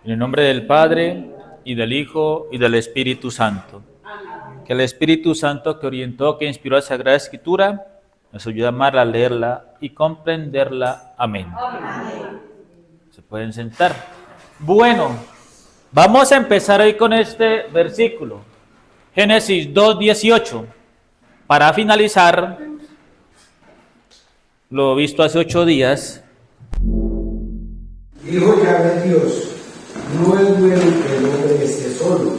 En el nombre del Padre, y del Hijo, y del Espíritu Santo. Que el Espíritu Santo que orientó, que inspiró la Sagrada Escritura, nos ayude a amarla, a leerla y comprenderla. Amén. Se pueden sentar. Bueno, vamos a empezar hoy con este versículo. Génesis 2:18. Para finalizar lo visto hace 8 días. Dijo Yahvé Dios: no es bueno que el hombre esté solo.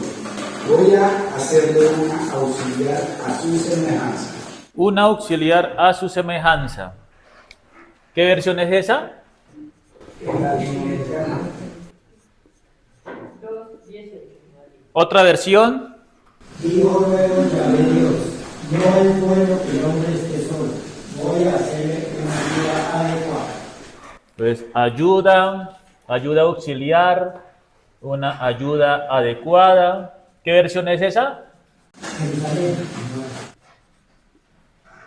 Voy a hacerle una auxiliar a su semejanza. Una auxiliar a su semejanza. ¿Qué versión es esa? En la Biblia. Otra versión. Dijo luego Yahvé Dios: no es bueno que el hombre esté solo. Voy a hacerle una ayuda adecuada. Pues ayuda auxiliar, una ayuda adecuada. ¿Qué versión es esa?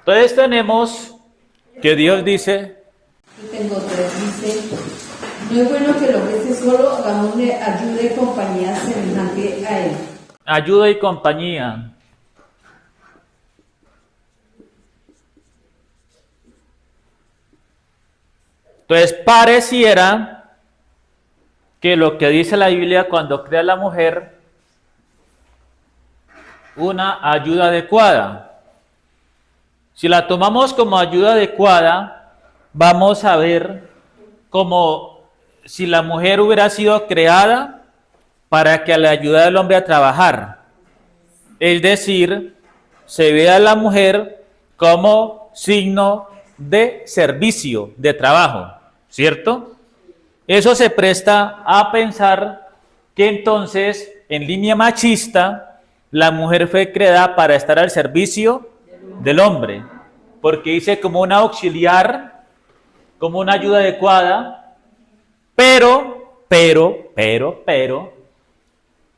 Entonces tenemos que Dios dice, Yo tengo tres, dice: no es bueno que el hombre esté solo, hagámosle ayuda y compañía semejante a él. ayuda y compañía. Entonces pareciera que lo que dice la Biblia cuando crea a la mujer, una ayuda adecuada. Si la tomamos como ayuda adecuada, vamos a ver como si la mujer hubiera sido creada para que le ayudara al hombre a trabajar. Es decir, se ve a la mujer como signo de servicio, de trabajo, ¿cierto? Eso se presta a pensar que entonces, en línea machista, la mujer fue creada para estar al servicio del hombre, porque dice como una auxiliar, como una ayuda adecuada, pero,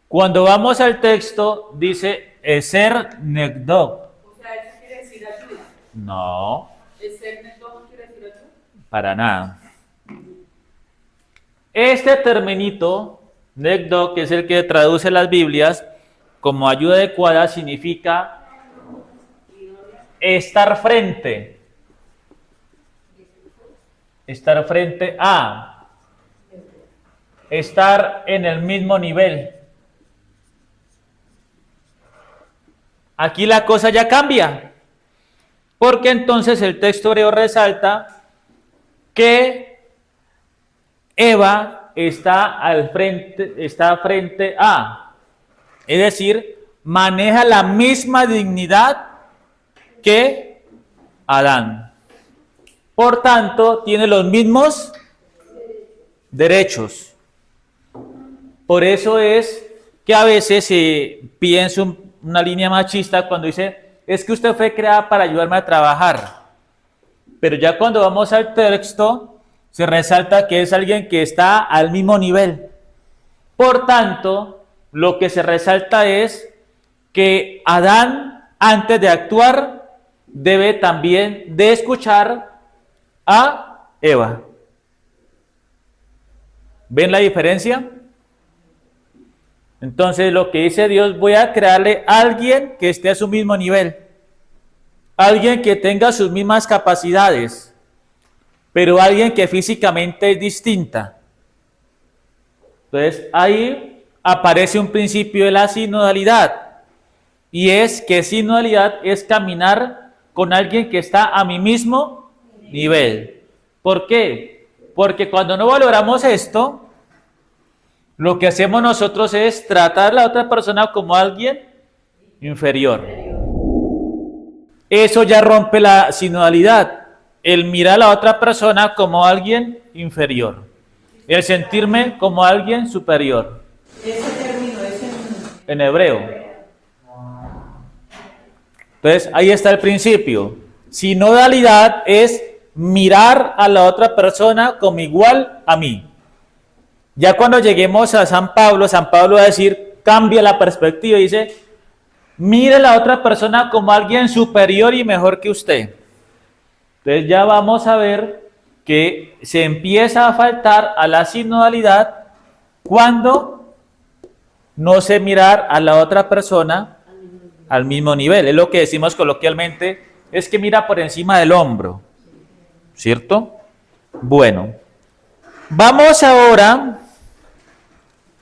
cuando vamos al texto, dice Eser Negdog. O sea, ¿eso quiere decir ayuda? No, ¿El ser neto no quiere decir ayuda? para nada. Este terminito, Negdog, que es el que traduce las Biblias, como ayuda adecuada, significa estar frente. Estar frente a. Estar en el mismo nivel. Aquí la cosa ya cambia, porque entonces el texto hebreo resalta que Eva está frente a, es decir, maneja la misma dignidad que Adán. Por tanto, tiene los mismos derechos. Por eso es que a veces se piensa una línea machista cuando dice, es que usted fue creada para ayudarme a trabajar. Pero ya cuando vamos al texto, se resalta que es alguien que está al mismo nivel. Por tanto, lo que se resalta es que Adán, antes de actuar, debe también de escuchar a Eva. ¿Ven la diferencia? Entonces, lo que dice Dios, voy a crearle a alguien que esté a su mismo nivel, alguien que tenga sus mismas capacidades, pero alguien que físicamente es distinta. Entonces, ahí aparece un principio de la sinodalidad, y es que sinodalidad es caminar con alguien que está a mi mismo nivel. ¿Por qué? Porque cuando no valoramos esto, lo que hacemos nosotros es tratar a la otra persona como alguien inferior. Eso ya rompe la sinodalidad, el mirar a la otra persona como alguien inferior, el sentirme como alguien superior. Ese término es En hebreo. Entonces, ahí está el principio. Sinodalidad es mirar a la otra persona como igual a mí. Ya cuando lleguemos a San Pablo va a decir, cambia la perspectiva y dice, mire a la otra persona como alguien superior y mejor que usted. Entonces ya vamos a ver que se empieza a faltar a la sinodalidad Cuando no sé mirar a la otra persona al mismo nivel. Es lo que decimos coloquialmente, es que mira por encima del hombro, ¿cierto? Bueno, vamos ahora,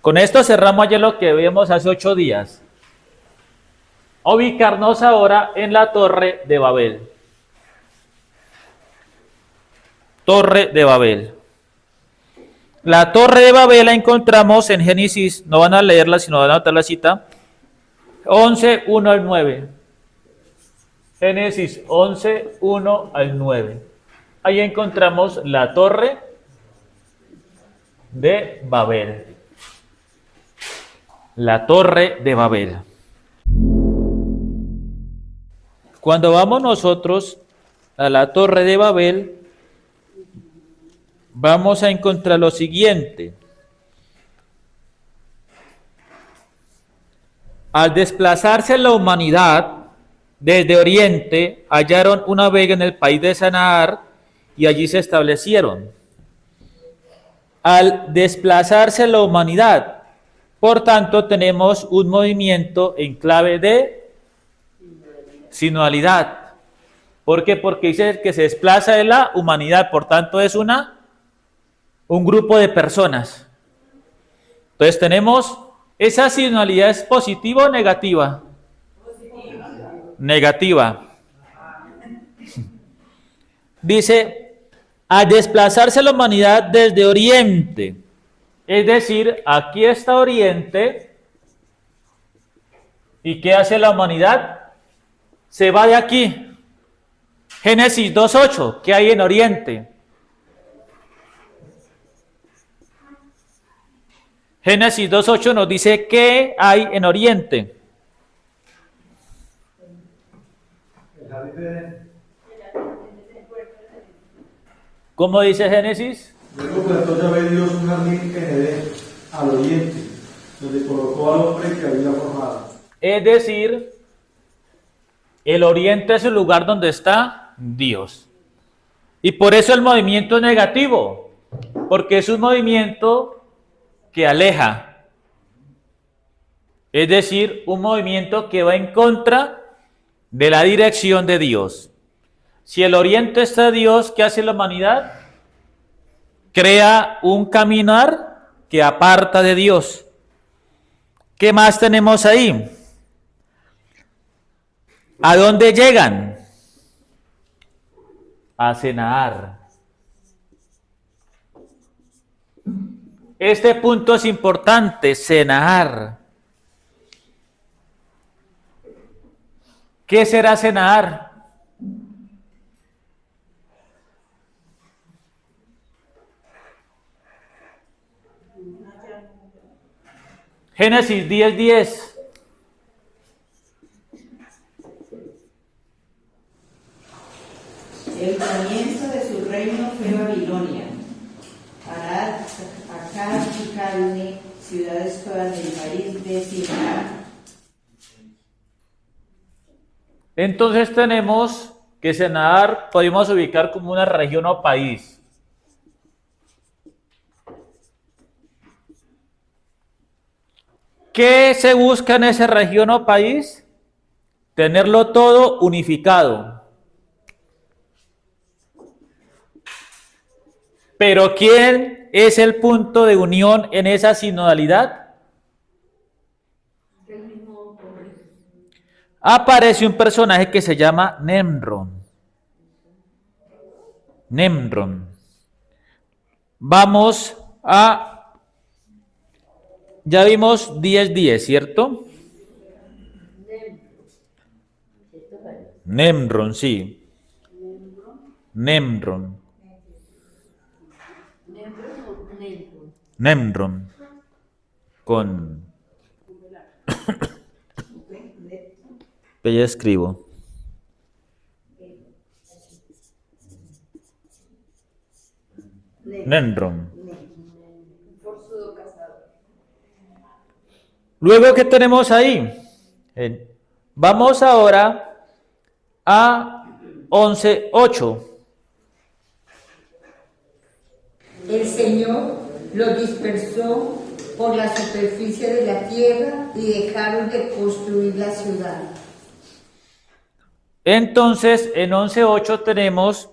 con esto cerramos ayer lo que vimos hace 8 días, a ubicarnos ahora en la Torre de Babel. Torre de Babel. La Torre de Babel la encontramos en Génesis, no van a leerla, sino van a anotar la cita, 11, 1 al 9. Génesis 11, 1 al 9. Ahí encontramos la Torre de Babel. La Torre de Babel. Cuando vamos nosotros a la Torre de Babel, vamos a encontrar lo siguiente. Al desplazarse la humanidad desde Oriente, hallaron una vega en el país de Sanaar y allí se establecieron. Al desplazarse la humanidad, por tanto, tenemos un movimiento en clave de sinodalidad. ¿Por qué? Porque dice que se desplaza de la humanidad, por tanto es un grupo de personas. Entonces tenemos, ¿esa sinodalidad es positiva o negativa? Negativa. Dice, al desplazarse la humanidad desde Oriente, es decir, aquí está Oriente, ¿y qué hace la humanidad? Se va de aquí. Génesis 2.8, ¿qué hay en Oriente? Génesis 2.8 nos dice qué hay en Oriente. ¿Cómo dice Génesis? Luego plantó Yahvé Dios un jardín en Edén, al oriente, donde colocó al hombre que había formado. Es decir, el oriente es el lugar donde está Dios. Y por eso el movimiento es negativo, porque es un movimiento que aleja. Es decir, un movimiento que va en contra de la dirección de Dios. Si el oriente está Dios, ¿qué hace la humanidad? Crea un caminar que aparta de Dios. ¿Qué más tenemos ahí? ¿A dónde llegan? A cenar. Este punto es importante, cenar. ¿Qué será cenar? Génesis 10:10. El comienzo de su reino fue Babilonia. Arad, Akkad y Calne, ciudades todas del país de Sinar. Entonces tenemos que Senar podemos ubicar como una región o país. ¿Qué se busca en esa región o país? Tenerlo todo unificado. Pero ¿quién es el punto de unión en esa sinodalidad? Aparece un personaje que se llama Nemrón. Nemrón. Vamos a... Ya vimos 10:10, ¿cierto? Nemrón, sí. Nemrón. Nemrón. Con... Ya escribo. Nemrón. Luego, ¿qué tenemos ahí? Vamos ahora a 11:8. El Señor los dispersó por la superficie de la tierra y dejaron de construir la ciudad. Entonces, en 11:8 tenemos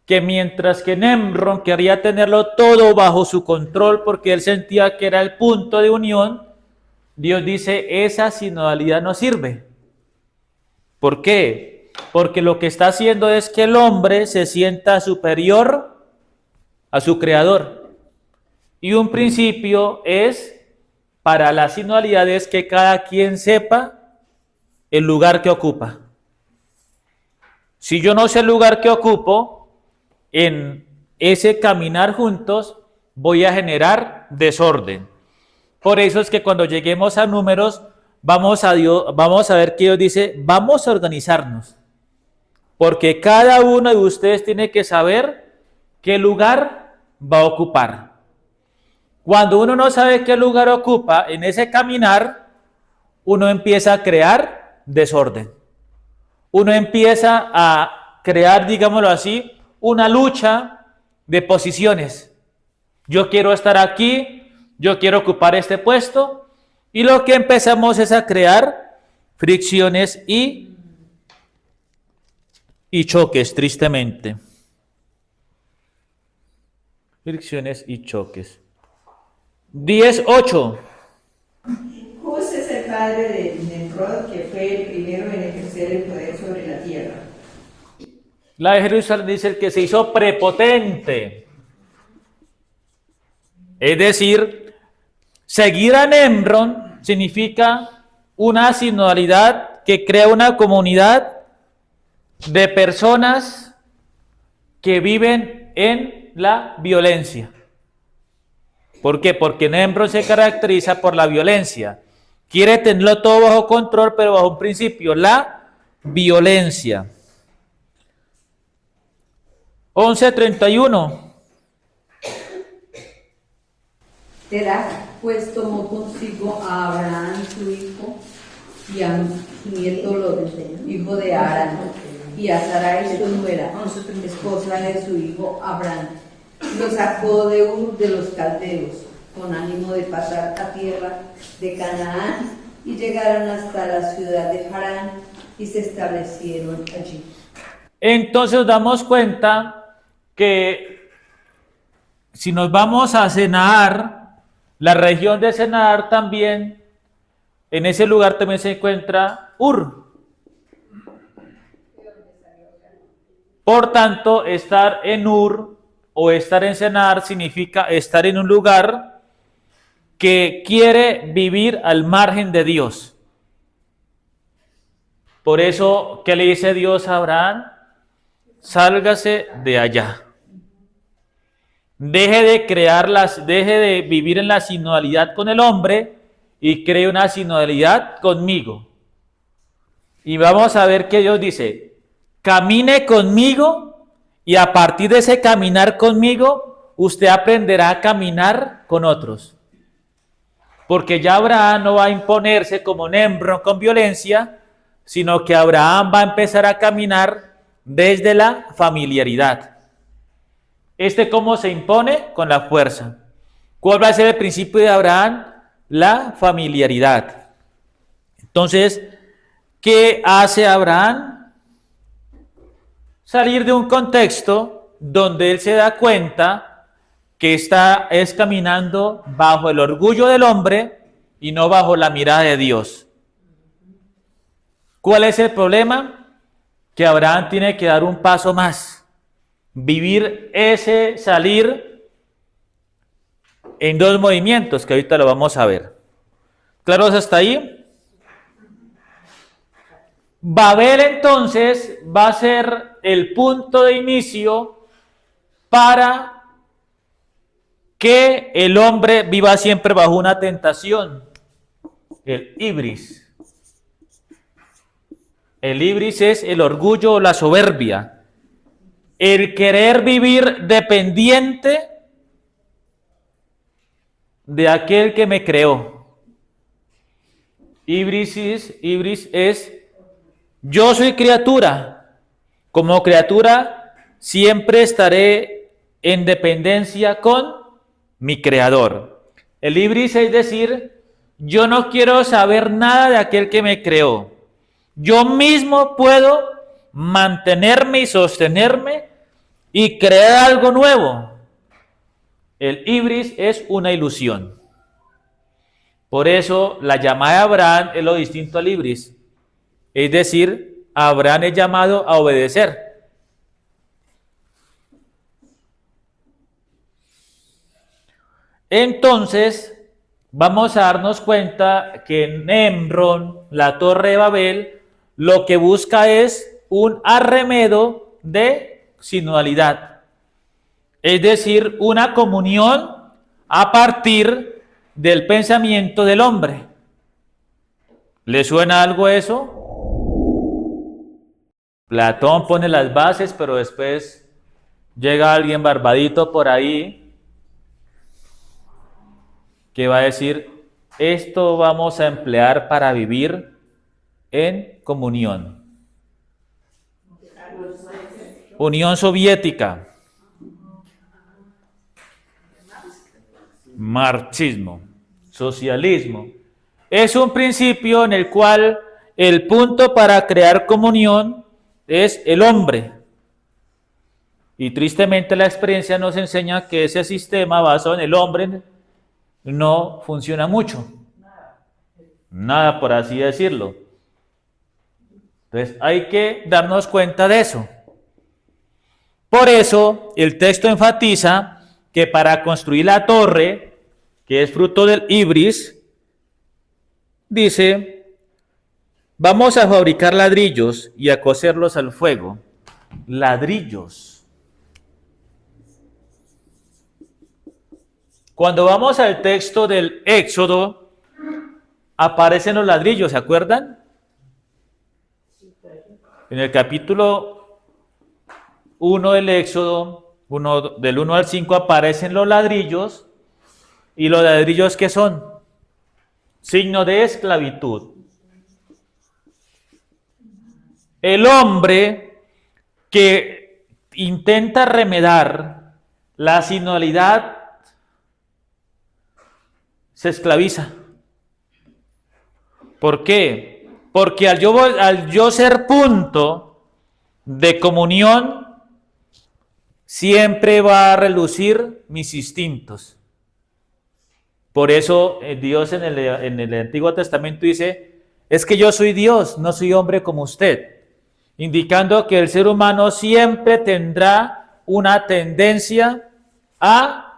que mientras que Nemrod quería tenerlo todo bajo su control porque él sentía que era el punto de unión, Dios dice, esa sinodalidad no sirve. ¿Por qué? Porque lo que está haciendo es que el hombre se sienta superior a su creador. Y un principio es, para la sinodalidad, es que cada quien sepa el lugar que ocupa. Si yo no sé el lugar que ocupo, en ese caminar juntos voy a generar desorden. Por eso es que cuando lleguemos a Números, vamos a ver que Dios dice, vamos a organizarnos. Porque cada uno de ustedes tiene que saber qué lugar va a ocupar. Cuando uno no sabe qué lugar ocupa en ese caminar, uno empieza a crear desorden. Uno empieza a crear, digámoslo así, una lucha de posiciones. Yo quiero estar aquí, yo quiero ocupar este puesto, y lo que empezamos es a crear fricciones y choques, tristemente. Fricciones y choques. 10:8. Cus es el padre de Nimrod, que fue el primero en ejercer el poder sobre la tierra. La de Jerusalén dice el que se hizo prepotente. Es decir, seguir a Nemrod significa una sinodalidad que crea una comunidad de personas que viven en la violencia. ¿Por qué? Porque Nemrod se caracteriza por la violencia. Quiere tenerlo todo bajo control, pero bajo un principio, la violencia. 11:31. Terah pues tomó consigo a Abraham su hijo y a su nieto Lot, hijo de Arán, y a Sarai su nuera, esposa de su hijo Abraham. Lo sacó de Ur de los caldeos, con ánimo de pasar a tierra de Canaán, y llegaron hasta la ciudad de Harán y se establecieron allí. Entonces nos damos cuenta que si nos vamos a Senaar, la región de Senaar también, en ese lugar también se encuentra Ur. Por tanto, estar en Ur o estar en Senaar significa estar en un lugar que quiere vivir al margen de Dios. Por eso, ¿qué le dice Dios a Abraham? Sálgase de allá. Deje de vivir en la sinodalidad con el hombre y cree una sinodalidad conmigo. Y vamos a ver que Dios dice, camine conmigo y a partir de ese caminar conmigo, usted aprenderá a caminar con otros. Porque ya Abraham no va a imponerse como Nemrod con violencia, sino que Abraham va a empezar a caminar desde la familiaridad. ¿Cómo se impone? Con la fuerza. ¿Cuál va a ser el principio de Abraham? La familiaridad. Entonces, ¿qué hace Abraham? Salir de un contexto donde él se da cuenta que es caminando bajo el orgullo del hombre y no bajo la mirada de Dios. ¿Cuál es el problema? Que Abraham tiene que dar un paso más. Vivir ese salir en dos movimientos, que ahorita lo vamos a ver. ¿Claros hasta ahí? Babel entonces va a ser el punto de inicio para que el hombre viva siempre bajo una tentación, el ibris. El ibris es el orgullo o la soberbia. El querer vivir dependiente de aquel que me creó. Ibris es yo soy criatura. Como criatura siempre estaré en dependencia con mi creador. El ibris es decir, yo no quiero saber nada de aquel que me creó. Yo mismo puedo mantenerme y sostenerme y crear algo nuevo. El ibris es una ilusión. Por eso la llamada de Abraham es lo distinto al ibris. Es decir, Abraham es llamado a obedecer. Entonces, vamos a darnos cuenta que en Nemrón, la torre de Babel, lo que busca es un arremedo de sinodalidad. Es decir, una comunión a partir del pensamiento del hombre. ¿Le suena algo eso? Platón pone las bases, pero después llega alguien barbadito por ahí que va a decir, esto vamos a emplear para vivir en comunión. Unión Soviética. Marxismo. Socialismo. Es un principio en el cual el punto para crear comunión es el hombre. Y tristemente la experiencia nos enseña que ese sistema basado en el hombre no funciona mucho. Nada, por así decirlo. Entonces hay que darnos cuenta de eso. Por eso el texto enfatiza que para construir la torre, que es fruto del ibris, dice, vamos a fabricar ladrillos y a cocerlos al fuego. Ladrillos. Cuando vamos al texto del Éxodo, aparecen los ladrillos, ¿se acuerdan? En el capítulo 1 del Éxodo, del 1 al 5, aparecen los ladrillos. ¿Y los ladrillos qué son? Signo de esclavitud. El hombre que intenta remediar la sinodalidad se esclaviza. ¿Por qué? Porque al yo ser punto de comunión, siempre va a relucir mis instintos. Por eso Dios en el Antiguo Testamento dice, es que yo soy Dios, no soy hombre como usted, indicando que el ser humano siempre tendrá una tendencia a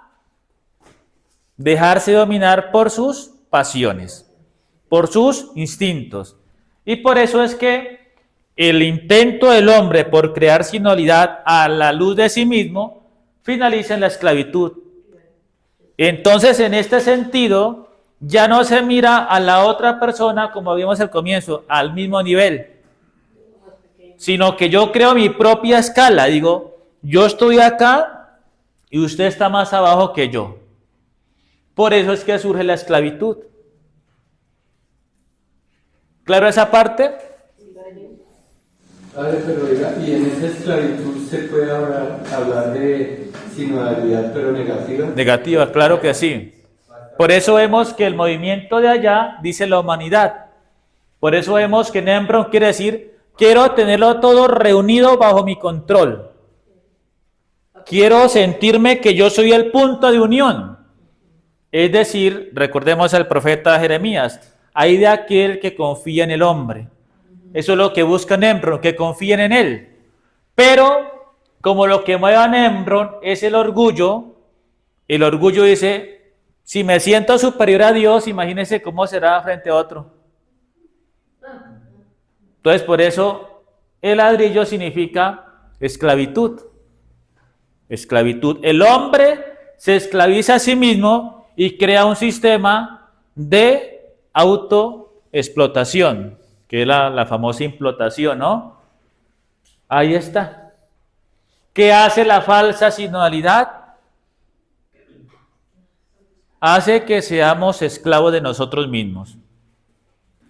dejarse dominar por sus pasiones, por sus instintos. Y por eso es que el intento del hombre por crear sinodalidad a la luz de sí mismo finaliza en la esclavitud. Entonces, en este sentido, ya no se mira a la otra persona, como vimos al comienzo, al mismo nivel, sino que yo creo mi propia escala. Digo, yo estoy acá y usted está más abajo que yo. Por eso es que surge la esclavitud. ¿Claro esa parte? Padre, pero oiga, y en esa esclavitud se puede hablar de sinodalidad, pero negativa. Negativa, claro que sí. Por eso vemos que el movimiento de allá dice la humanidad. Por eso vemos que Nemrón quiere decir, quiero tenerlo todo reunido bajo mi control. Quiero sentirme que yo soy el punto de unión. Es decir, recordemos al profeta Jeremías, hay de aquel que confía en el hombre. Eso es lo que busca Nemrón, que confíen en él. Pero, como lo que mueve a Nemrón es el orgullo dice, si me siento superior a Dios, imagínense cómo será frente a otro. Entonces, por eso, el ladrillo significa esclavitud. Esclavitud. El hombre se esclaviza a sí mismo y crea un sistema de autoexplotación, que es la famosa implotación, ¿no? Ahí está. ¿Qué hace la falsa sinodalidad? Hace que seamos esclavos de nosotros mismos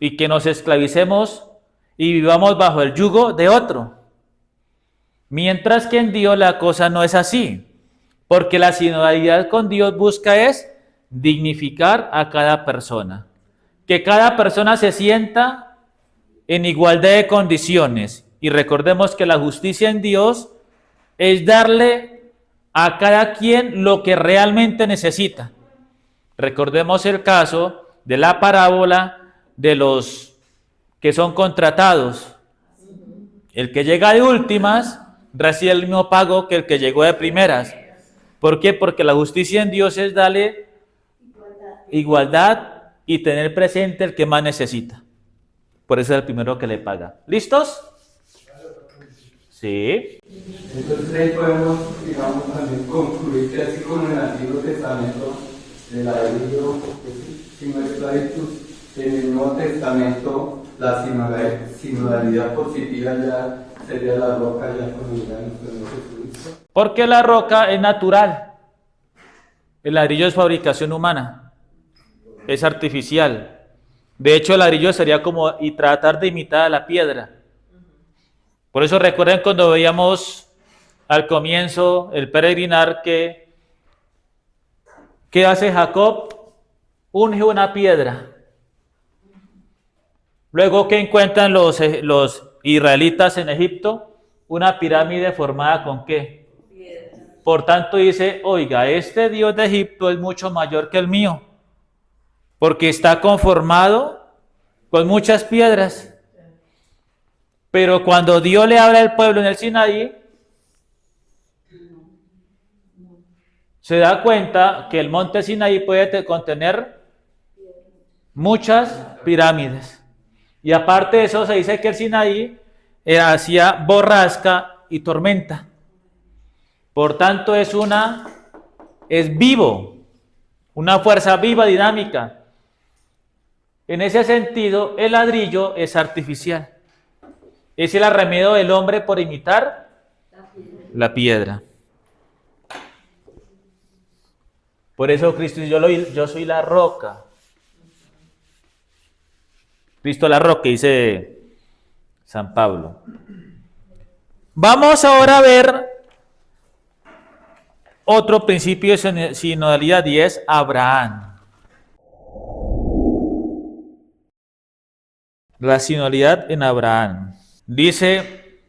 y que nos esclavicemos y vivamos bajo el yugo de otro. Mientras que en Dios la cosa no es así, porque la sinodalidad con Dios busca es dignificar a cada persona. Que cada persona se sienta en igualdad de condiciones. Y recordemos que la justicia en Dios es darle a cada quien lo que realmente necesita. Recordemos el caso de la parábola de los que son contratados. El que llega de últimas recibe el mismo pago que el que llegó de primeras. ¿Por qué? Porque la justicia en Dios es darle igualdad y tener presente el que más necesita. Por eso es el primero que le paga. ¿Listos? Sí. Entonces ahí podemos, digamos, también concluir que así como en el Antiguo Testamento, el ladrillo, sin esclavitud, en el Nuevo Testamento la sinodalidad positiva ya sería la roca ya con el gran Jesucristo. Porque la roca es natural. El ladrillo es fabricación humana. Es artificial. De hecho, el ladrillo sería como y tratar de imitar a la piedra. Por eso recuerden cuando veíamos al comienzo el peregrinar ¿qué hace Jacob? Unge una piedra. Luego, ¿qué encuentran los israelitas en Egipto? Una pirámide formada ¿con qué? Por tanto dice, oiga, este Dios de Egipto es mucho mayor que el mío, porque está conformado con muchas piedras. Pero cuando Dios le habla al pueblo en el Sinaí, se da cuenta que el monte Sinaí puede contener muchas pirámides. Y aparte de eso, se dice que el Sinaí hacía borrasca y tormenta. Por tanto, es vivo, una fuerza viva, dinámica. En ese sentido, el ladrillo es artificial. Es el arremedio del hombre por imitar la piedra. Por eso Cristo dice, yo soy la roca. Cristo la roca, dice San Pablo. Vamos ahora a ver otro principio de sinodalidad y es Abraham. La sinodalidad en Abraham. Dice,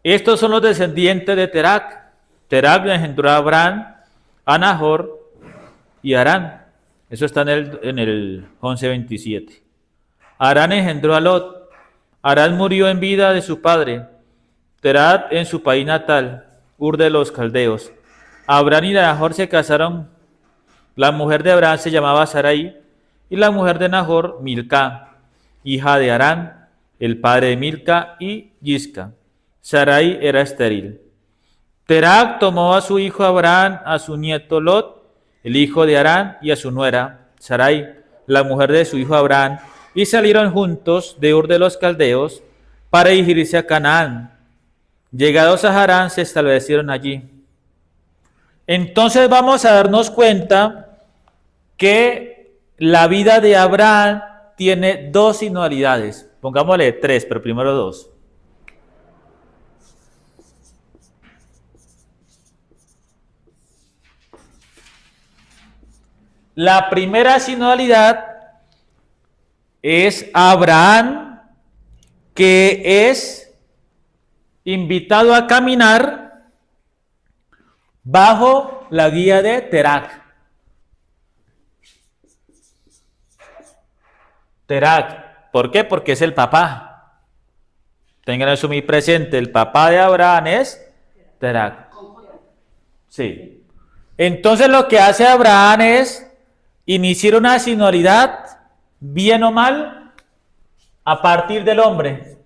estos son los descendientes de Terac. Terac engendró a Abraham, a Nahor y Harán. Eso está en el 11:27. Harán engendró a Lot. Harán murió en vida de su padre. Terac en su país natal, Ur de los Caldeos. Abraham y Nahor se casaron. La mujer de Abraham se llamaba Sarai y la mujer de Nahor, Milca, hija de Harán, el padre de Milca y Yisca. Sarai era estéril. Terac tomó a su hijo Abraham, a su nieto Lot, el hijo de Harán, y a su nuera, Sarai, la mujer de su hijo Abraham, y salieron juntos de Ur de los Caldeos para dirigirse a Canaán. Llegados a Harán, se establecieron allí. Entonces vamos a darnos cuenta que la vida de Abraham tiene dos sinodalidades. Pongámosle tres, pero primero dos. La primera sinodalidad es Abraham, que es invitado a caminar bajo la guía de Terac. Terac, ¿por qué? Porque es el papá. Tengan eso muy presente, el papá de Abraham es Terac. Sí. Entonces lo que hace Abraham es iniciar una sinodalidad, bien o mal, a partir del hombre.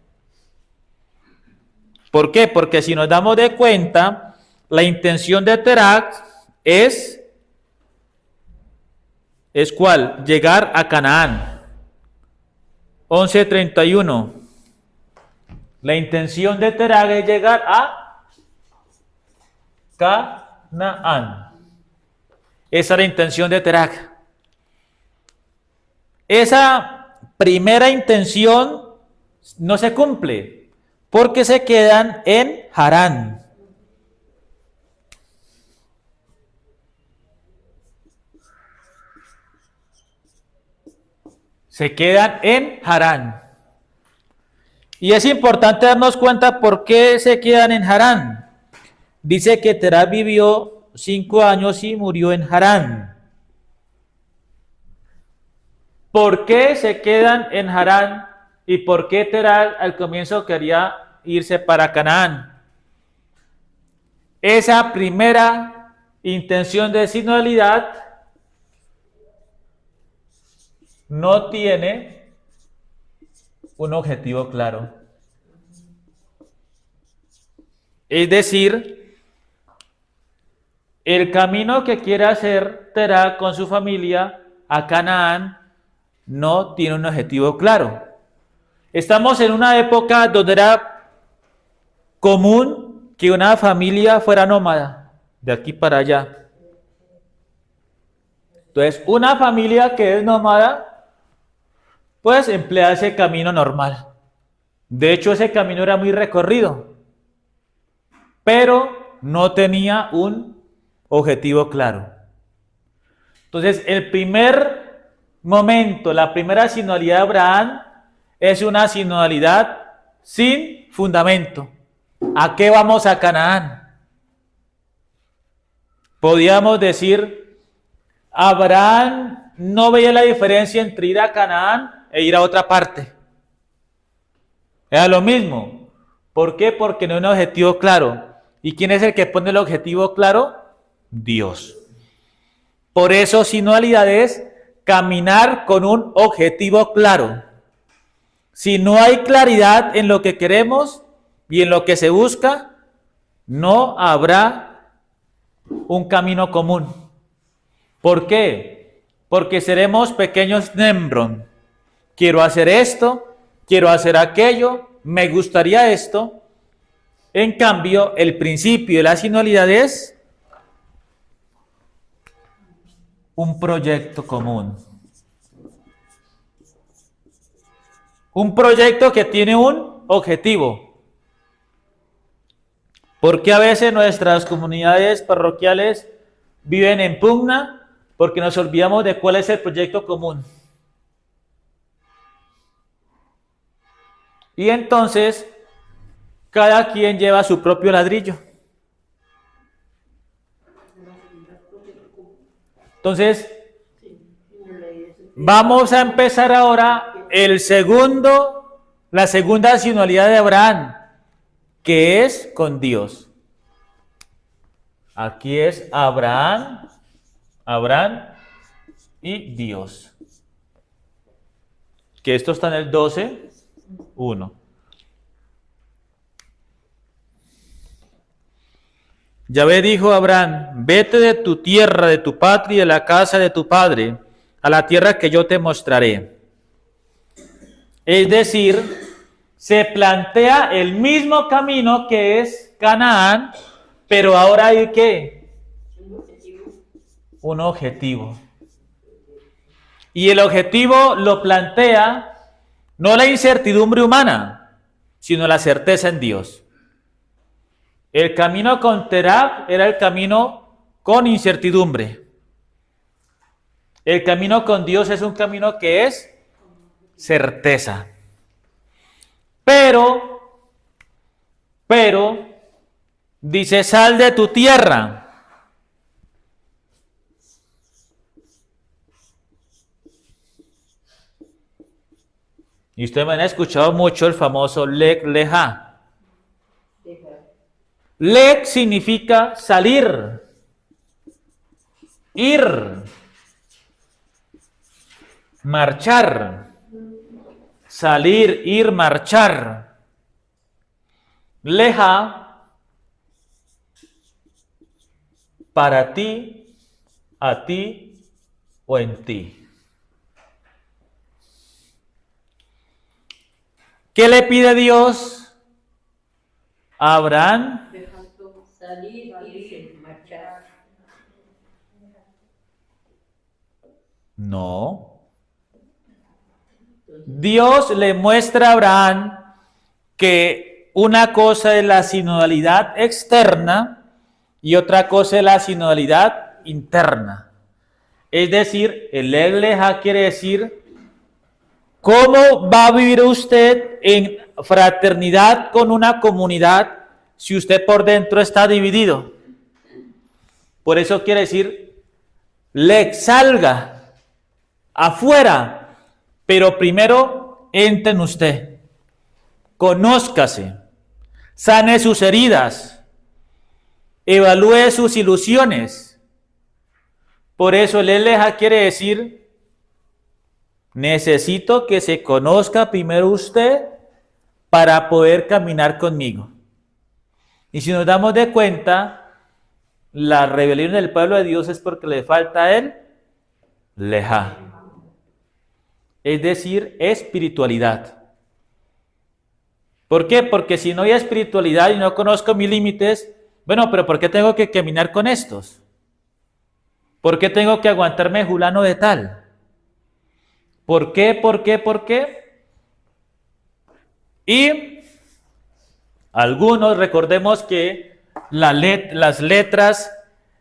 ¿Por qué? Porque si nos damos de cuenta, la intención de Terac es ¿cuál? Llegar a Canaán. 11:31. La intención de Terac es llegar a Canaán. Esa es la intención de Terac. Esa primera intención no se cumple porque se quedan en Harán. Se quedan en Harán. Y es importante darnos cuenta por qué se quedan en Harán. Dice que Terah vivió 5 años y murió en Harán. ¿Por qué se quedan en Harán? ¿Y por qué Terah al comienzo quería irse para Canaán? Esa primera intención de sinodalidad no tiene un objetivo claro. Es decir, el camino que quiere hacer Terah con su familia a Canaán no tiene un objetivo claro. Estamos en una época donde era común que una familia fuera nómada, de aquí para allá. Entonces, una familia que es nómada, pues emplea ese camino normal. De hecho, ese camino era muy recorrido, pero no tenía un objetivo claro. Entonces, el primer momento, la primera sinodalidad de Abraham es una sinodalidad sin fundamento. ¿A qué vamos a Canaán? Podríamos decir, Abraham no veía la diferencia entre ir a Canaán e ir a otra parte. Era lo mismo. ¿Por qué? Porque no hay un objetivo claro. ¿Y quién es el que pone el objetivo claro? Dios. Por eso sinodalidad es caminar con un objetivo claro. Si no hay claridad en lo que queremos y en lo que se busca, no habrá un camino común. ¿Por qué? Porque seremos pequeños Nemron. Quiero hacer esto, quiero hacer aquello, me gustaría esto. En cambio, el principio de la sinodalidad es un proyecto común. Un proyecto que tiene un objetivo. Porque a veces nuestras comunidades parroquiales viven en pugna porque nos olvidamos de cuál es el proyecto común. Y entonces, cada quien lleva su propio ladrillo. Entonces, vamos a empezar ahora la segunda sinodalidad de Abraham, que es con Dios. Aquí es Abraham y Dios. Que esto está en el 12:1. Yahvé dijo a Abraham: vete de tu tierra, de tu patria y de la casa de tu padre, a la tierra que yo te mostraré. Es decir, se plantea el mismo camino que es Canaán, pero ahora hay ¿qué? Un objetivo. Y el objetivo lo plantea no la incertidumbre humana, sino la certeza en Dios. El camino con Terah era el camino con incertidumbre. El camino con Dios es un camino que es certeza. Pero, dice, sal de tu tierra. Y ustedes me han escuchado mucho el famoso Lech Lecha. Lech significa salir, ir, marchar. Salir, ir, marchar. Lecha, para ti, a ti o en ti. ¿Qué le pide Dios a Abraham? Salir, irse, marchar. No. Dios le muestra a Abraham que una cosa es la sinodalidad externa y otra cosa es la sinodalidad interna. Es decir, el Lech Lecha quiere decir ¿Cómo va a vivir usted en fraternidad con una comunidad si usted por dentro está dividido? Por eso quiere decir, salga afuera, pero primero entre en usted, conózcase, sane sus heridas, evalúe sus ilusiones. Por eso el Eleja quiere decir, necesito que se conozca primero usted para poder caminar conmigo. Y si nos damos de cuenta, la rebelión del pueblo de Dios es porque le falta el Lejá, es decir, espiritualidad. ¿Por qué? Porque si no hay espiritualidad y no conozco mis límites, bueno, pero ¿por qué tengo que caminar con estos? ¿Por qué tengo que aguantarme fulano de tal? ¿Por qué? ¿Por qué? ¿Por qué? Y algunos, recordemos que las letras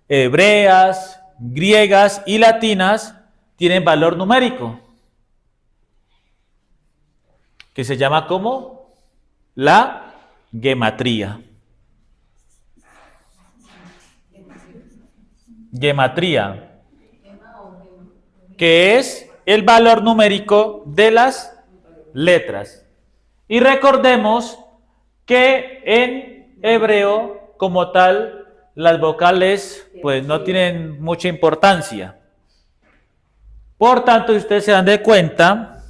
hebreas, griegas y latinas tienen valor numérico, que se llama como la gematría. Gematría, que es el valor numérico de las letras. Y recordemos que en hebreo, como tal, las vocales pues no tienen mucha importancia. Por tanto, si ustedes se dan de cuenta,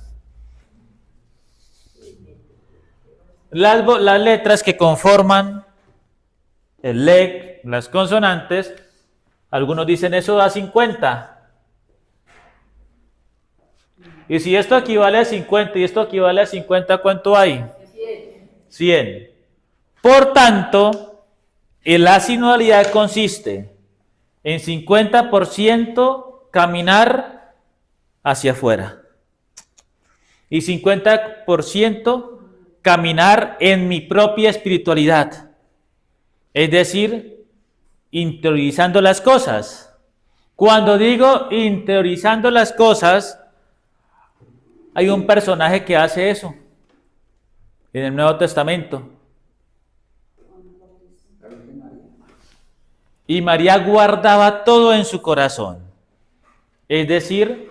las letras que conforman el leg, las consonantes, algunos dicen eso da 50. Y si esto equivale a 50 y esto equivale a 50, ¿cuánto hay? 100. Por tanto, la sinodalidad consiste en 50% caminar hacia afuera y 50% caminar en mi propia espiritualidad. Es decir, interiorizando las cosas. Cuando digo interiorizando las cosas, hay un personaje que hace eso en el Nuevo Testamento. Y María guardaba todo en su corazón. Es decir,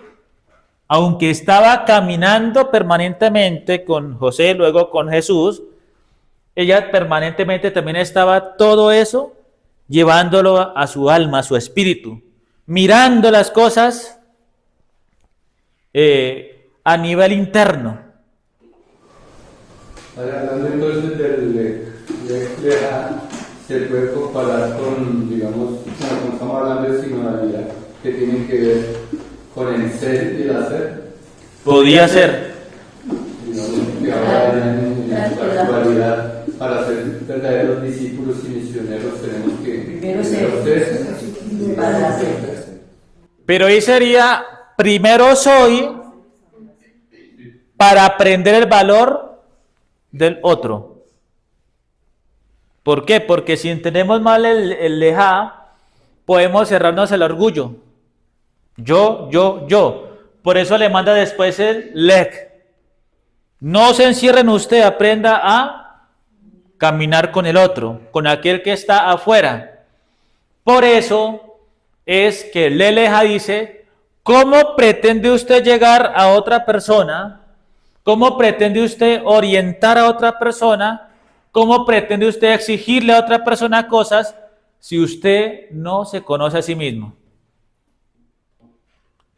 aunque estaba caminando permanentemente con José, luego con Jesús, ella permanentemente también estaba todo eso llevándolo a su alma, a su espíritu, mirando las cosas a nivel interno. Hablando entonces del Lejá, se puede comparar con, digamos, cuando estamos hablando de sinodalidad, que tiene que ver con el ser y el hacer. Podía ser. Digamos que ahora en la actualidad, para ser verdaderos discípulos y misioneros, tenemos que Primero ser para hacer. Pero ahí sería, primero soy para aprender el valor del otro. ¿Por qué? Porque si entendemos mal el Lejá, podemos cerrarnos el orgullo. Yo. Por eso le manda después el Lek. No se encierren usted, aprenda a caminar con el otro, con aquel que está afuera. Por eso es que el Lejá dice, ¿cómo pretende usted llegar a otra persona? ¿Cómo pretende usted orientar a otra persona? ¿Cómo pretende usted exigirle a otra persona cosas si usted no se conoce a sí mismo?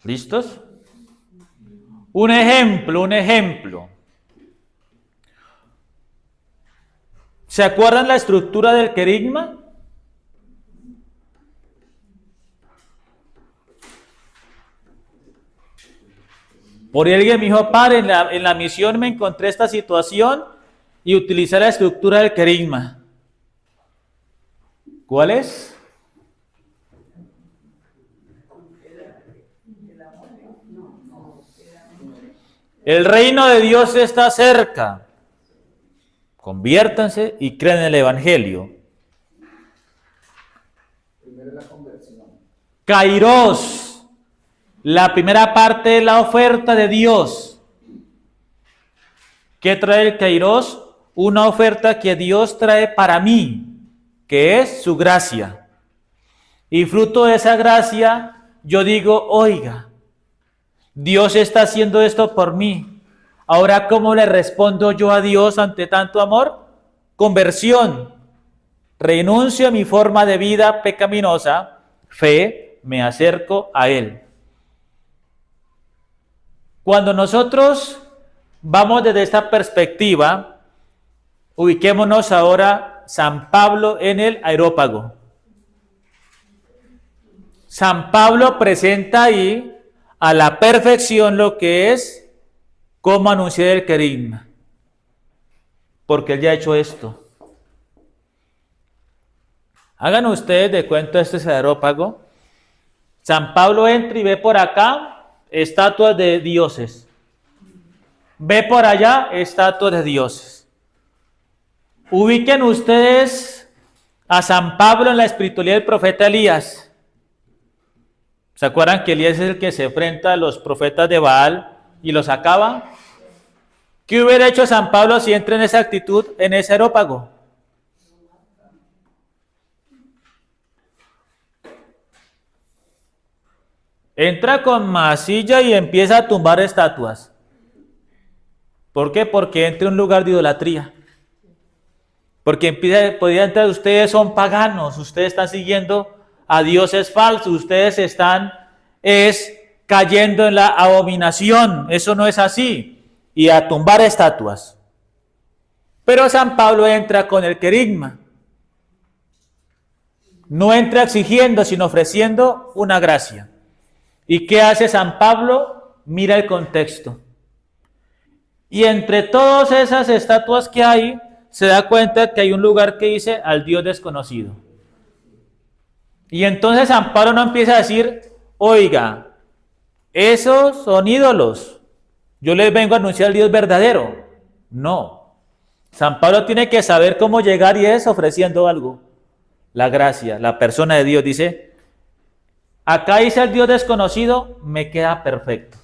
¿Listos? Un ejemplo. ¿Se acuerdan la estructura del querigma? Por ahí alguien me dijo, padre, en la misión me encontré esta situación y utilicé la estructura del querigma. ¿Cuál es? El reino de Dios está cerca. Conviértanse y crean en el Evangelio. Primero la conversión. Kairos, la primera parte de la oferta de Dios. ¿Qué trae el Kairos? Una oferta que Dios trae para mí, que es su gracia. Y fruto de esa gracia, yo digo, oiga, Dios está haciendo esto por mí. Ahora, ¿cómo le respondo yo a Dios ante tanto amor? Conversión. Renuncio a mi forma de vida pecaminosa, fe, me acerco a Él. Cuando nosotros vamos desde esta perspectiva, ubiquémonos ahora San Pablo en el Areópago. San Pablo presenta ahí a la perfección lo que es cómo anunciar el querigma, porque él ya ha hecho esto. Hagan ustedes de cuenta, este es el Areópago. San Pablo entra y ve por acá estatuas de dioses. Ve por allá estatuas de dioses. Ubiquen ustedes a San Pablo en la espiritualidad del profeta Elías. ¿Se acuerdan que Elías es el que se enfrenta a los profetas de Baal y los acaba? ¿Qué hubiera hecho San Pablo si entra en esa actitud, en ese Areópago? Entra con masilla y empieza a tumbar estatuas. ¿Por qué? Porque entra en un lugar de idolatría. Porque podría entrar, ustedes son paganos, ustedes están siguiendo a dioses falsos, ustedes están cayendo en la abominación, eso no es así, y a tumbar estatuas. Pero San Pablo entra con el querigma, no entra exigiendo, sino ofreciendo una gracia. ¿Y qué hace San Pablo? Mira el contexto. Y entre todas esas estatuas que hay, se da cuenta que hay un lugar que dice al Dios desconocido. Y entonces San Pablo no empieza a decir, oiga, esos son ídolos, yo les vengo a anunciar al Dios verdadero. No, San Pablo tiene que saber cómo llegar y es ofreciendo algo. La gracia, la persona de Dios dice, acá dice el Dios desconocido, me queda perfecto.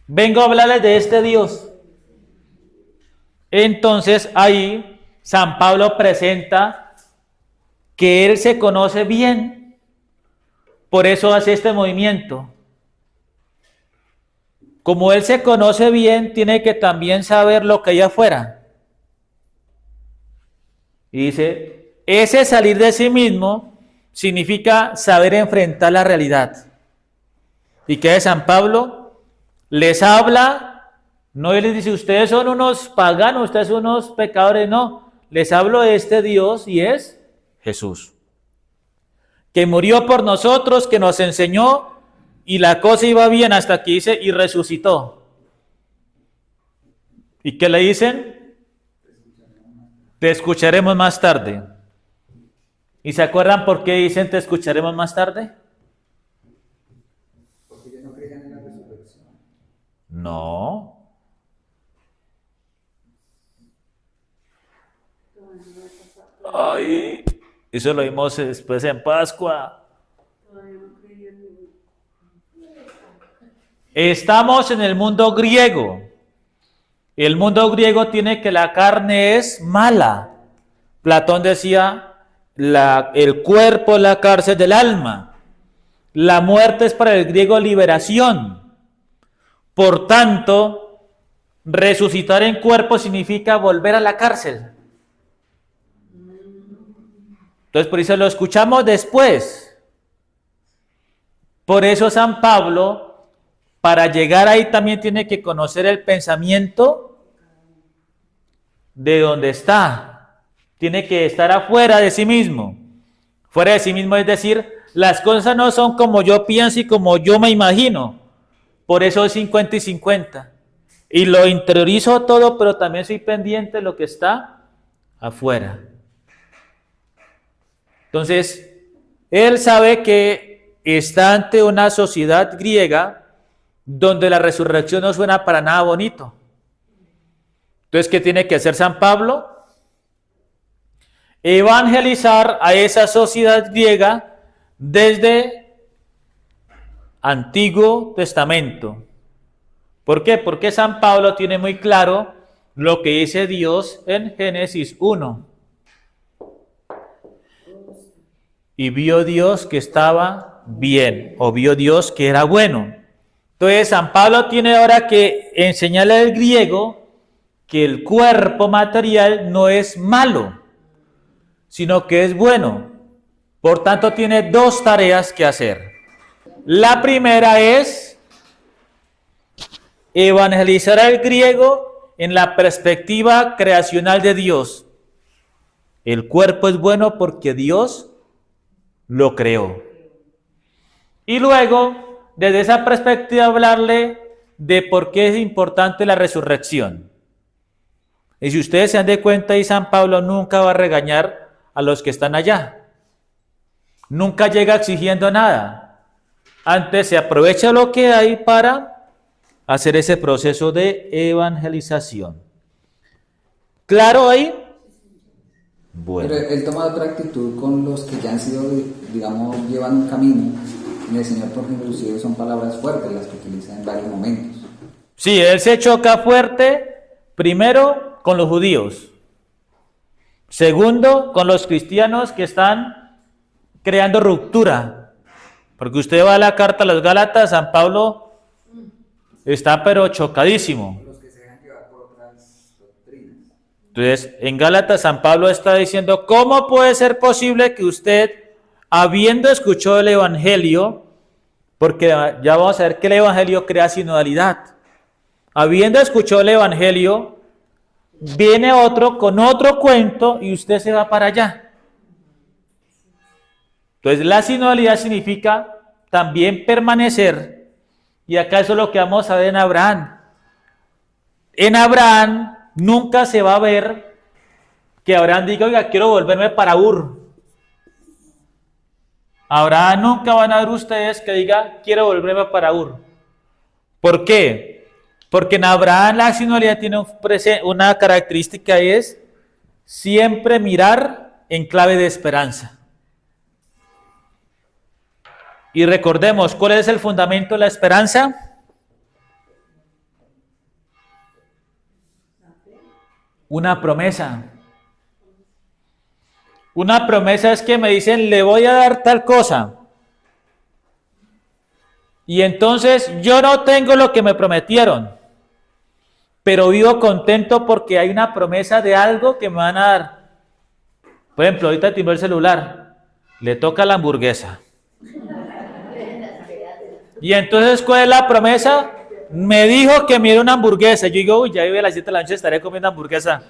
Vengo a hablarles de este Dios. Entonces ahí San Pablo presenta que él se conoce bien, por eso hace este movimiento. Como él se conoce bien, tiene que también saber lo que hay afuera. Y dice, ese salir de sí mismo significa saber enfrentar la realidad. ¿Y qué es San Pablo? Les habla, no les dice, ustedes son unos paganos, ustedes son unos pecadores, no. Les hablo de este Dios y es Jesús, que murió por nosotros, que nos enseñó, y la cosa iba bien hasta que dice, y resucitó. ¿Y qué le dicen? Te escucharemos más tarde. ¿Y se acuerdan por qué dicen te escucharemos más tarde? Porque ellos no creían en la resurrección. No. Ay, eso lo vimos después en Pascua. Estamos en el mundo griego. El mundo griego tiene que la carne es mala. Platón decía, el cuerpo es la cárcel del alma. La muerte es para el griego liberación. Por tanto, resucitar en cuerpo significa volver a la cárcel. Entonces, por eso lo escuchamos después. Por eso San Pablo, para llegar ahí también tiene que conocer el pensamiento de donde está. Tiene que estar afuera de sí mismo. Fuera de sí mismo es decir, las cosas no son como yo pienso y como yo me imagino. Por eso es 50 y 50. Y lo interiorizo todo, pero también soy pendiente de lo que está afuera. Entonces, él sabe que está ante una sociedad griega donde la resurrección no suena para nada bonito. Entonces, ¿qué tiene que hacer San Pablo? Evangelizar a esa sociedad griega desde Antiguo Testamento. ¿Por qué? Porque San Pablo tiene muy claro lo que dice Dios en Génesis 1. Y vio Dios que estaba bien, o vio Dios que era bueno. Entonces San Pablo tiene ahora que enseñarle al griego que el cuerpo material no es malo, sino que es bueno. Por tanto, tiene dos tareas que hacer. La primera es evangelizar al griego en la perspectiva creacional de Dios. El cuerpo es bueno porque Dios lo creó. Y luego, desde esa perspectiva, hablarle de por qué es importante la resurrección. Y si ustedes se dan de cuenta, y San Pablo nunca va a regañar a los que están allá. Nunca llega exigiendo nada. Antes se aprovecha lo que hay para hacer ese proceso de evangelización. ¿Claro ahí? Bueno. Pero él toma otra actitud con los que ya han sido, digamos, llevan un camino en el Señor, porque inclusive son palabras fuertes las que utiliza en varios momentos. Sí, él se choca fuerte, primero con los judíos, segundo con los cristianos que están creando ruptura, porque usted va a la carta a los Gálatas, San Pablo está pero chocadísimo. Los que se dejan llevar por otras doctrinas. Entonces, en Gálatas, San Pablo está diciendo, ¿cómo puede ser posible que usted, habiendo escuchado el Evangelio, porque ya vamos a ver que el Evangelio crea sinodalidad, habiendo escuchado el Evangelio, viene otro con otro cuento y usted se va para allá? Entonces, la sinodalidad significa también permanecer, y acá eso es lo que vamos a ver en Abraham. En Abraham nunca se va a ver que Abraham diga, oiga, quiero volverme para Ur. Abraham nunca van a ver ustedes que diga, quiero volverme para Ur. ¿Por qué? Porque en Abraham la sinodalidad tiene una característica, y es siempre mirar en clave de esperanza. Y recordemos, ¿cuál es el fundamento de la esperanza? Una promesa. Una promesa es que me dicen, le voy a dar tal cosa. Y entonces yo no tengo lo que me prometieron, pero vivo contento porque hay una promesa de algo que me van a dar. Por ejemplo, ahorita timbró el celular, le toca la hamburguesa. Y entonces, ¿cuál es la promesa? Me dijo que me diera una hamburguesa. Yo digo, uy, ya vive a las 7 de la noche, estaré comiendo hamburguesa.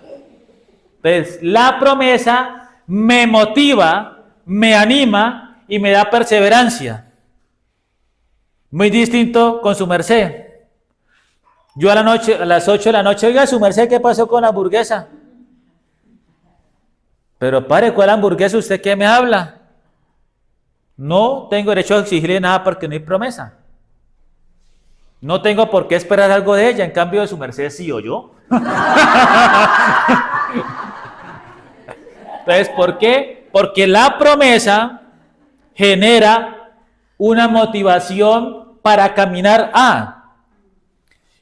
Entonces, la promesa me motiva, me anima y me da perseverancia. Muy distinto con su merced. Yo a las 8 de la noche, oiga, su merced, ¿qué pasó con la hamburguesa? Pero padre, ¿cuál hamburguesa? ¿Usted qué me habla? No tengo derecho a exigirle nada porque no hay promesa. No tengo por qué esperar algo de ella, en cambio de su merced sí o yo. Entonces, ¿por qué? Porque la promesa genera una motivación para caminar a.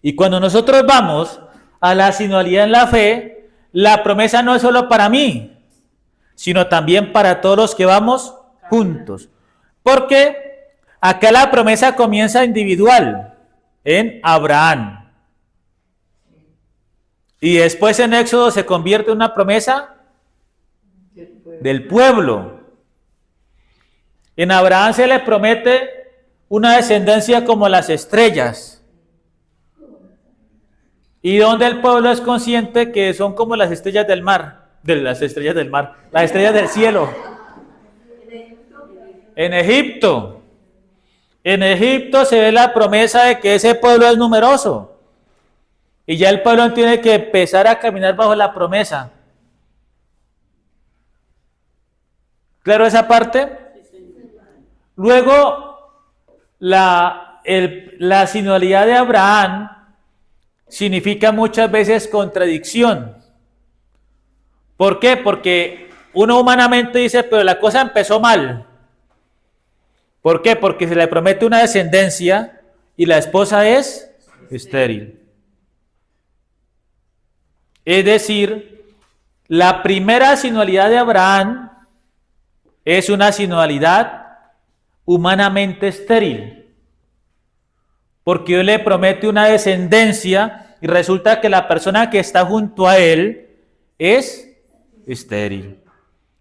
Y cuando nosotros vamos a la sinodalidad en la fe, la promesa no es solo para mí, sino también para todos los que vamos juntos. Porque acá la promesa comienza individual, en Abraham. Y después en Éxodo se convierte en una promesa del pueblo. En Abraham se le promete una descendencia como las estrellas. Y donde el pueblo es consciente que son como las estrellas del mar, las estrellas del cielo. En Egipto. En Egipto se ve la promesa de que ese pueblo es numeroso. Y ya el pueblo tiene que empezar a caminar bajo la promesa. ¿Claro esa parte? Luego, la sinodalidad de Abraham significa muchas veces contradicción. ¿Por qué? Porque uno humanamente dice, pero la cosa empezó mal. ¿Por qué? Porque se le promete una descendencia y la esposa es estéril. Es decir, la primera sinodalidad de Abraham es una sinodalidad humanamente estéril, porque Dios le promete una descendencia y resulta que la persona que está junto a él es estéril.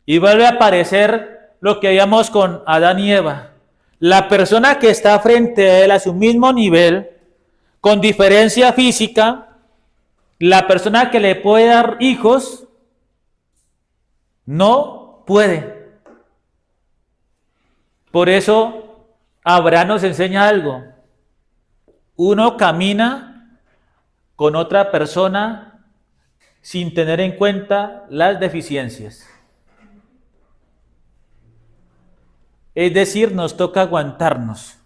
Y vuelve a aparecer lo que veíamos con Adán y Eva. La persona que está frente a él a su mismo nivel, con diferencia física, la persona que le puede dar hijos, no puede. Por eso, Abraham nos enseña algo. Uno camina con otra persona sin tener en cuenta las deficiencias. Es decir, nos toca aguantarnos.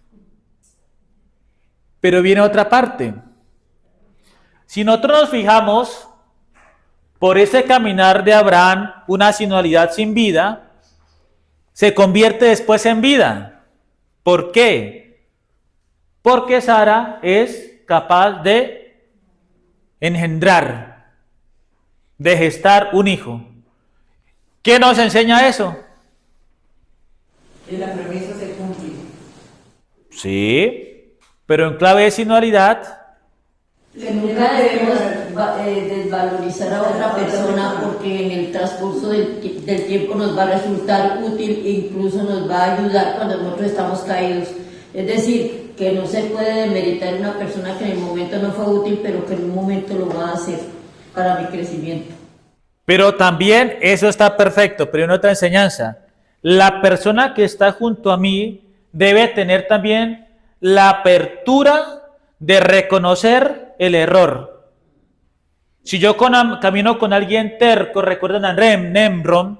Pero viene otra parte. Si nosotros nos fijamos, por ese caminar de Abraham, una sinodalidad sin vida, se convierte después en vida. ¿Por qué? Porque Sara es capaz de engendrar, de gestar un hijo. ¿Qué nos enseña eso? Y la promesa se cumple. Sí, pero en clave de sinodalidad. Que nunca debemos desvalorizar a otra persona porque en el transcurso del tiempo nos va a resultar útil e incluso nos va a ayudar cuando nosotros estamos caídos. Es decir, que no se puede demeritar una persona que en el momento no fue útil, pero que en un momento lo va a hacer para mi crecimiento. Pero también eso está perfecto, pero en otra enseñanza. La persona que está junto a mí debe tener también la apertura de reconocer el error. Si yo camino con alguien terco, recuerden a Nemrod,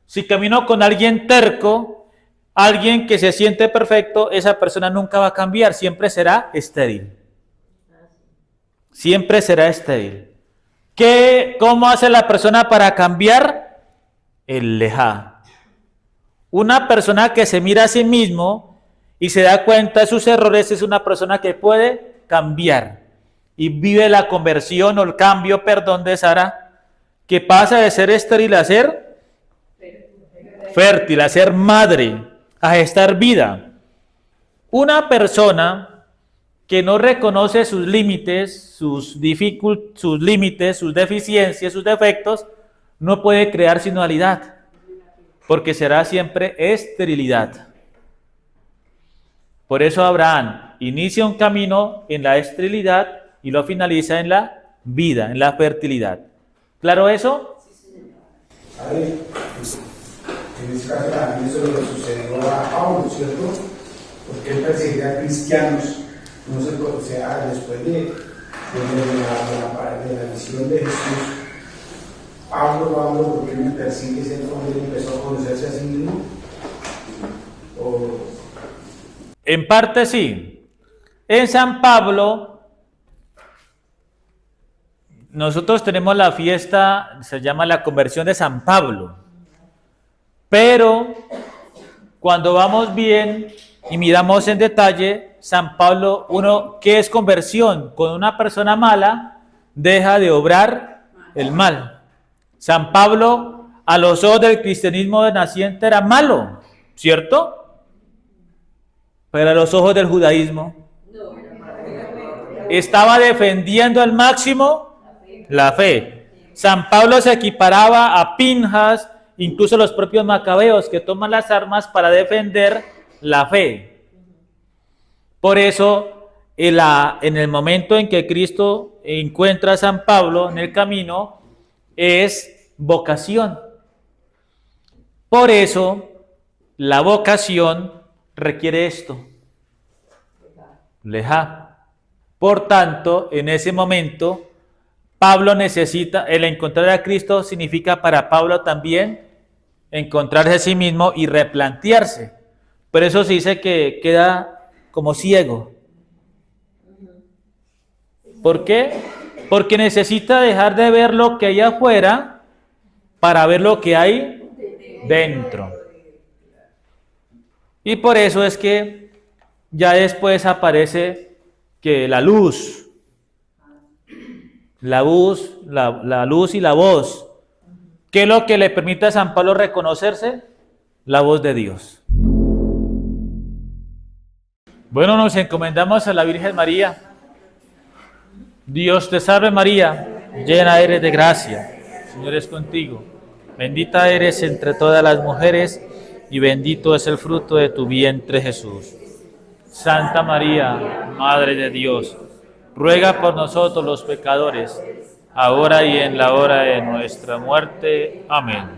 si camino con alguien terco, alguien que se siente perfecto, esa persona nunca va a cambiar, siempre será estéril. Siempre será estéril. ¿Cómo hace la persona para cambiar? El lejá. Una persona que se mira a sí mismo y se da cuenta de sus errores es una persona que puede cambiar y vive la conversión o el cambio, de Sara, que pasa de ser estéril a ser fértil, a ser madre, a gestar vida. Una persona que no reconoce sus límites, sus límites, sus deficiencias, sus defectos, no puede crear sinodalidad, porque será siempre esterilidad. Por eso Abraham inicia un camino en la esterilidad y lo finaliza en la vida, en la fertilidad. ¿Claro eso? A ver, en este caso también eso le sucedió a Pablo, ¿cierto? Porque él perseguía a cristianos, no se, o sea, después de la misión de Jesús. Pablo, ¿por qué me persigue? ¿Es cuando él empezó a conocerse a sí mismo? En parte sí. En San Pablo, nosotros tenemos la fiesta, se llama la conversión de San Pablo. Pero cuando vamos bien y miramos en detalle, San Pablo, ¿qué es conversión? Cuando una persona mala deja de obrar el mal. San Pablo, a los ojos del cristianismo de naciente, era malo, ¿cierto? Pero a los ojos del judaísmo, estaba defendiendo al máximo la fe. San Pablo se equiparaba a Pinjas, incluso los propios macabeos que toman las armas para defender la fe. Por eso, en el momento en que Cristo encuentra a San Pablo en el camino, es vocación. Por eso, la vocación requiere esto, lejá. Por tanto, en ese momento, Pablo necesita, el encontrar a Cristo significa para Pablo también encontrarse a sí mismo y replantearse. Por eso se dice que queda como ciego. ¿Por qué? Porque necesita dejar de ver lo que hay afuera para ver lo que hay dentro. Y por eso es que ya después aparece que la luz, la luz y la voz. ¿Qué es lo que le permite a San Pablo reconocerse? La voz de Dios. Bueno, nos encomendamos a la Virgen María. Dios te salve María, llena eres de gracia, el Señor es contigo. Bendita eres entre todas las mujeres y bendito es el fruto de tu vientre Jesús. Santa María, Madre de Dios, ruega por nosotros los pecadores, ahora y en la hora de nuestra muerte. Amén.